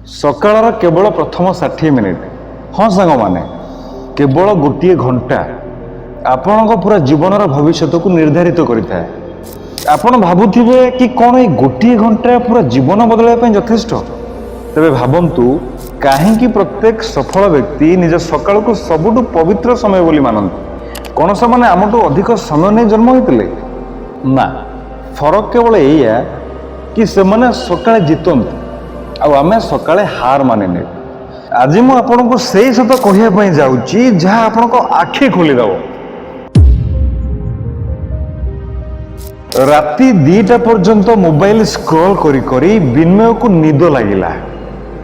ସକାଳର କେବଳ ପ୍ରଥମ 60 ମିନିଟ୍, ହଁ ସାଙ୍ଗମାନେ, କେବଳ ଗୋଟିଏ ଘଣ୍ଟା ଆପଣଙ୍କ ପୁରା ଜୀବନର ଭବିଷ୍ୟତକୁ ନିର୍ଦ୍ଧାରିତ କରିଥାଏ। ଆପଣ ଭାବୁଥିବେ କି କ'ଣ ଏଇ ଗୋଟିଏ ଘଣ୍ଟା ପୁରା ଜୀବନ ବଦଳାଇବା ପାଇଁ ଯଥେଷ୍ଟ? ତେବେ ଭାବନ୍ତୁ, କାହିଁକି ପ୍ରତ୍ୟେକ ସଫଳ ବ୍ୟକ୍ତି ନିଜ ସକାଳକୁ ସବୁଠୁ ପବିତ୍ର ସମୟ ବୋଲି ମାନନ୍ତି? କ'ଣ ସେମାନେ ଆମଠୁ ଅଧିକ ସମୟ ନେଇ ଜନ୍ମ ହୋଇଥିଲେ? ନା, ଫରକ କେବଳ ଏଇଆ କି ସେମାନେ ସକାଳେ ଜିତନ୍ତି ଆଉ ଆମେ ସକାଳେ ହାର ମାନିନେ। ଆଜି ମୁଁ ଆପଣଙ୍କୁ ସେଇ ସତ କହିବା ପାଇଁ ଯାଉଛି ଯାହା ଆପଣଙ୍କ ଆଖି ଖୋଲିଦେବ। ରାତି 2ଟା ପର୍ଯ୍ୟନ୍ତ ମୋବାଇଲ ସ୍କ୍ରୋଲ କରି କରି ବିନ୍ମୟକୁ ନିଦ ଲାଗିଲା,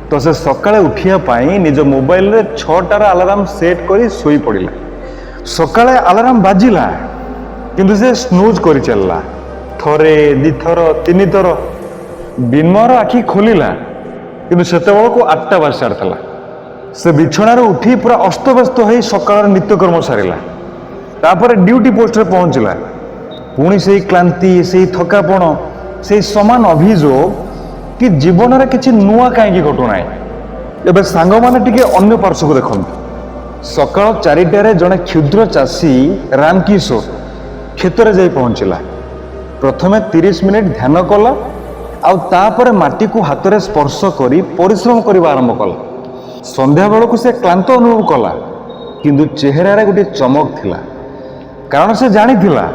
ତ ସେ ସକାଳେ ଉଠିବା ପାଇଁ ନିଜ ମୋବାଇଲରେ 6ଟାର ଆଲାର୍ମ ସେଟ୍ କରି ଶୋଇ ପଡ଼ିଲା। ସକାଳେ ଆଲାର୍ମ ବାଜିଲା, କିନ୍ତୁ ସେ ସ୍ନୁଜ୍ କରି ଚାଲିଲା। ଥରେ, 2 ଥର, 3 ଥର। ବିନ୍ମୟର ଆଖି ଖୋଲିଲା, କିନ୍ତୁ ସେତେବେଳକୁ 8ଟା ବାଜି ସାରିଥିଲା। ସେ ବିଛଣାରୁ ଉଠି ପୁରା ଅସ୍ତବ୍ୟସ୍ତ ହୋଇ ସକାଳର ନିତ୍ୟକର୍ମ ସାରିଲା। ତାପରେ ଡ୍ୟୁଟି ପୋଷ୍ଟରେ ପହଞ୍ଚିଲା। ପୁଣି ସେଇ କ୍ଳାନ୍ତି, ସେଇ ଥକାପଣ, ସେଇ ସମାନ ଅଭିଯୋଗ କି ଜୀବନରେ କିଛି ନୂଆ କାହିଁକି ଘଟୁନାହିଁ। ଏବେ ସାଙ୍ଗମାନେ ଟିକେ ଅନ୍ୟ ପାର୍ଶ୍ୱକୁ ଦେଖନ୍ତୁ। ସକାଳ 4ଟାରେ ଜଣେ କ୍ଷୁଦ୍ର ଚାଷୀ ରାମକିଶୋର କ୍ଷେତରେ ଯାଇ ପହଞ୍ଚିଲା। ପ୍ରଥମେ 30 ମିନିଟ୍ ଧ୍ୟାନ କଲା, ଆଉ ତାପରେ ମାଟିକୁ ହାତରେ ସ୍ପର୍ଶ କରି ପରିଶ୍ରମ କରିବା ଆରମ୍ଭ କଲା। ସନ୍ଧ୍ୟାବେଳକୁ ସେ କ୍ଳାନ୍ତ ଅନୁଭବ କଲା, କିନ୍ତୁ ଚେହେରାରେ ଗୋଟିଏ ଚମକ ଥିଲା, କାରଣ ସେ ଜାଣିଥିଲା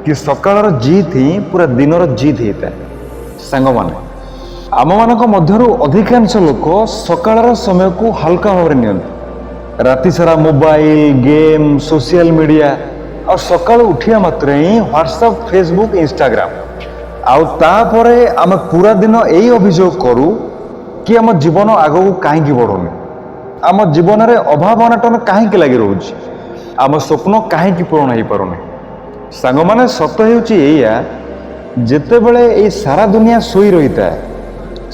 କି ସକାଳର ଜିତ୍ ହିଁ ପୁରା ଦିନର ଜିତ୍ ହେଇଥାଏ। ସାଙ୍ଗମାନେ, ଆମମାନଙ୍କ ମଧ୍ୟରୁ ଅଧିକାଂଶ ଲୋକ ସକାଳର ସମୟକୁ ହାଲକା ଭାବରେ ନିଅନ୍ତି। ରାତିସାରା ମୋବାଇଲ, ଗେମ୍, ସୋସିଆଲ ମିଡ଼ିଆ, ଆଉ ସକାଳୁ ଉଠିବା ମାତ୍ରେ ହିଁ ହ୍ୱାଟ୍ସଆପ୍, ଫେସବୁକ୍, ଇନଷ୍ଟାଗ୍ରାମ, ଆଉ ତାପରେ ଆମେ ପୁରା ଦିନ ଏଇ ଅଭିଯୋଗ କରୁ କି ଆମ ଜୀବନ ଆଗକୁ କାହିଁକି ବଢ଼ୁନି, ଆମ ଜୀବନରେ ଅଭାବ ଅନାଟନ କାହିଁକି ଲାଗି ରହୁଛି, ଆମ ସ୍ୱପ୍ନ କାହିଁକି ପୂରଣ ହେଇପାରୁନି। ସାଙ୍ଗମାନେ, ସତ ହେଉଛି ଏଇଆ, ଯେତେବେଳେ ଏଇ ସାରା ଦୁନିଆ ଶୋଇ ରହିଥାଏ,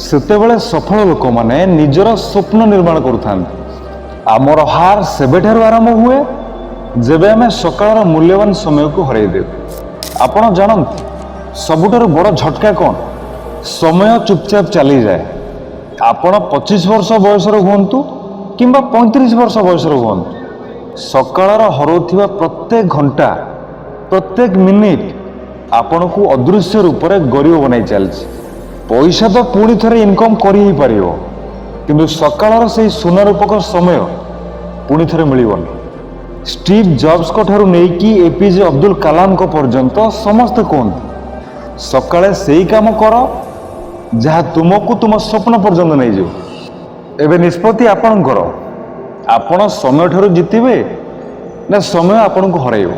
ସେତେବେଳେ ସଫଳ ଲୋକମାନେ ନିଜର ସ୍ୱପ୍ନ ନିର୍ମାଣ କରୁଥାନ୍ତି। ଆମର ହାର ସେବେଠାରୁ ଆରମ୍ଭ ହୁଏ ଯେବେ ଆମେ ସକାଳର ମୂଲ୍ୟବାନ ସମୟକୁ ହରାଇ ଦେଉ। ଆପଣ ଜାଣନ୍ତି, ସବୁଠାରୁ ବଡ଼ ଝଟକା କ'ଣ? ସମୟ ଚୁପଚାପ ଚାଲିଯାଏ। ଆପଣ 25 ବର୍ଷ ବୟସର ହୁଅନ୍ତୁ କିମ୍ବା 35 ବର୍ଷ ବୟସର ହୁଅନ୍ତୁ, ସକାଳର ହରାଉଥିବା ପ୍ରତ୍ୟେକ ଘଣ୍ଟା, ପ୍ରତ୍ୟେକ ମିନିଟ୍ ଆପଣଙ୍କୁ ଅଦୃଶ୍ୟ ରୂପରେ ଗରିବ ବନାଇ ଚାଲିଛି। ପଇସା ତ ପୁଣି ଥରେ ଇନକମ୍ କରି ହେଇପାରିବ, କିନ୍ତୁ ସକାଳର ସେହି ସୁନା ରୂପକ ସମୟ ପୁଣି ଥରେ ମିଳିବନି। ଷ୍ଟିଭ୍ ଜବ୍ସଙ୍କ ଠାରୁ ନେଇକି ଏପିଜେ ଅବଦୁଲ କାଲାମଙ୍କ ପର୍ଯ୍ୟନ୍ତ ସମସ୍ତେ କୁହନ୍ତି, ସକାଳେ ସେଇ କାମ କର ଯାହା ତୁମକୁ ତୁମ ସ୍ୱପ୍ନ ପର୍ଯ୍ୟନ୍ତ ନେଇଯିବ। ଏବେ ନିଷ୍ପତ୍ତି ଆପଣଙ୍କର। ଆପଣ ସମୟଠାରୁ ଜିତିବେ ନା ସମୟ ଆପଣଙ୍କୁ ହରାଇବ?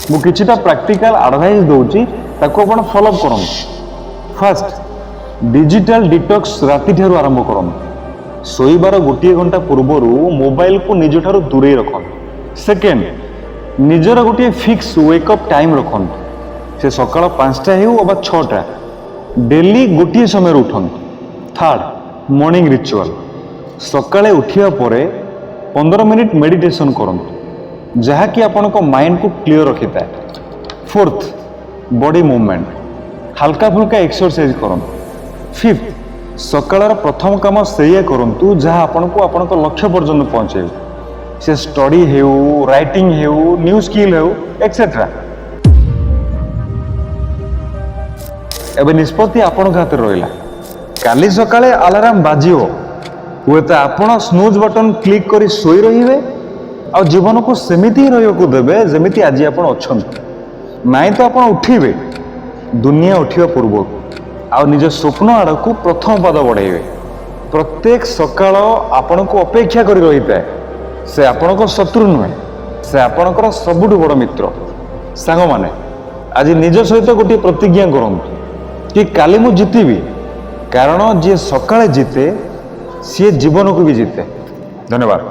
ମୁଁ କିଛିଟା ପ୍ରାକ୍ଟିକାଲ ଆଡଭାଇସ୍ ଦେଉଛି, ତାକୁ ଆପଣ ଫଲୋଅପ୍ କରନ୍ତୁ। ଫାର୍ଷ୍ଟ, ଡିଜିଟାଲ ଡିଟକ୍ସ ରାତିଠାରୁ ଆରମ୍ଭ କରନ୍ତୁ। ଶୋଇବାର 1 ଘଣ୍ଟା ପୂର୍ବରୁ ମୋବାଇଲକୁ ନିଜଠାରୁ ଦୂରେଇ ରଖନ୍ତୁ। ସେକେଣ୍ଡ, ନିଜର ଗୋଟିଏ ଫିକ୍ସ ୱେକଅପ୍ ଟାଇମ୍ ରଖନ୍ତୁ। ସେ ସକାଳ 5ଟା ହେଉ ଅବା 6ଟା, ଡେଲି ଗୋଟିଏ ସମୟରେ ଉଠନ୍ତୁ। Third, morning ritual. ସକାଳେ ଉଠିବା ପରେ 15 ମିନିଟ୍ ମେଡିଟେସନ୍ କରନ୍ତୁ, ଯାହାକି ଆପଣଙ୍କ ମାଇଣ୍ଡକୁ କ୍ଲିଅର ରଖିଥାଏ। ଫୋର୍ଥ, ବଡି ମୁଭମେଣ୍ଟ, ହାଲକା ଫୁଲକା ଏକ୍ସରସାଇଜ କରନ୍ତୁ। ଫିଫ୍ଥ, ସକାଳର ପ୍ରଥମ କାମ ସେଇଆ କରନ୍ତୁ ଯାହା ଆପଣଙ୍କୁ ଆପଣଙ୍କ ଲକ୍ଷ୍ୟ ପର୍ଯ୍ୟନ୍ତ ପହଞ୍ଚାଇବ। ସେ ଷ୍ଟଡି ହେଉ, ରାଇଟିଂ ହେଉ, ନ୍ୟୁ ସ୍କିଲ୍ ହେଉ, ଏକ୍ସେଟ୍ରା। ଏବେ ନିଷ୍ପତ୍ତି ଆପଣଙ୍କ ହାତରେ ରହିଲା। କାଲି ସକାଳେ ଆଲାର୍ମ ବାଜିବ, ହୁଏତ ଆପଣ ସ୍ନୁଜ୍ ବଟନ୍ କ୍ଲିକ୍ କରି ଶୋଇ ରହିବେ ଆଉ ଜୀବନକୁ ସେମିତି ହିଁ ରହିବାକୁ ଦେବେ ଯେମିତି ଆଜି ଆପଣ ଅଛନ୍ତି। ନାଇଁ ତ ଆପଣ ଉଠିବେ ଦୁନିଆ ଉଠିବା ପୂର୍ବରୁ, ଆଉ ନିଜ ସ୍ୱପ୍ନ ଆଡ଼କୁ ପ୍ରଥମ ପାଦ ବଢ଼ାଇବେ। ପ୍ରତ୍ୟେକ ସକାଳ ଆପଣଙ୍କୁ ଅପେକ୍ଷା କରି ରହିଥାଏ। ସେ ଆପଣଙ୍କ ଶତ୍ରୁ ନୁହେଁ, ସେ ଆପଣଙ୍କର ସବୁଠୁ ବଡ଼ ମିତ୍ର। ସାଙ୍ଗମାନେ, ଆଜି ନିଜ ସହିତ ଗୋଟିଏ ପ୍ରତିଜ୍ଞା କରନ୍ତୁ କି କାଲି ମୁଁ ଜିତିବି, କାରଣ ଯିଏ ସକାଳେ ଜିତେ ସିଏ ଜୀବନକୁ ବି ଜିତେ। ଧନ୍ୟବାଦ।